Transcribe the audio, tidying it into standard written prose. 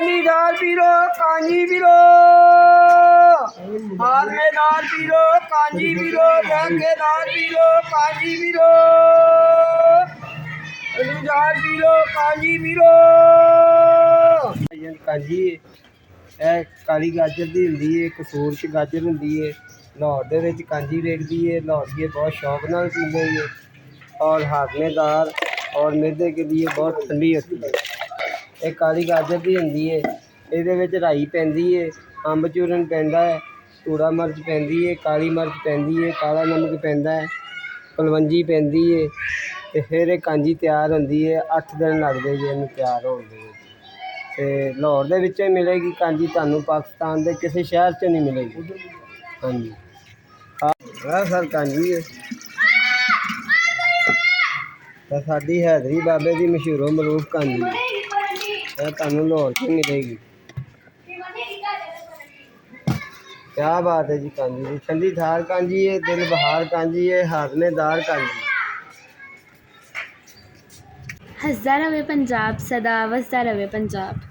जमींदार पीरो कांजी पीरो हारमेदार पीरो कांजी पीरो ठेकेदार पीरो कांजी पीरो जमींदार पीरो कांजी पीरो कांजी ਇਹ ਕਾਲੀ ਗਾਜਰ ਦੀ ਹੁੰਦੀ ਹੈ, ਕਸੂਰ 'ਚ ਗਾਜਰ ਹੁੰਦੀ ਹੈ। ਲਾਹੌਰ ਦੇ ਵਿੱਚ ਕਾਂਜੀ ਵੇਚਦੀ है। लाहौरिये बहुत शौक नाल पीते हैं और हाजमेदार और मैदे के लिए बहुत ठंडी होती है। ये काली गाजर की होंदी है। ये राई पैंदी है, अंब चूरन पैंदा है, धूड़ा मिर्च पैंदी है, काली मिर्च पैंदी है, काला नमक पैंदा है, कलवंजी पैंदी है ते फिर ये कांजी तैयार होंदी है। 8 दिन लगते जी इन्हूं तैयार होने दे। ਤੇ ਲਾਹੌਰ ਦੇ ਵਿੱਚ ਮਿਲੇਗੀ ਕਾਂਜੀ, ਤੁਹਾਨੂੰ ਪਾਕਿਸਤਾਨ ਦੇ ਕਿਸੇ ਸ਼ਹਿਰ 'ਚ ਨਹੀਂ ਮਿਲੇਗੀ। ਹਾਂਜੀ ਆਹ ਸਰ ਕਾਂਜੀ ਹੈ ਤਾਂ ਸਾਡੀ ਹੈਦਰੀ ਬਾਬੇ ਦੀ ਮਸ਼ਹੂਰੋ ਮਰੂਫ ਕਾਂਜੀ ਹੈ। ਇਹ ਤੁਹਾਨੂੰ ਲਾਹੌਰ 'ਚ ਮਿਲੇਗੀ। क्या बात है जी कांजी जी, ठंडी थार कांजी है, दिल बहार कांजी है, हाजमेदार कांजी। हसदा रवे पंजाब, सदा वसदा रवे पंजाब।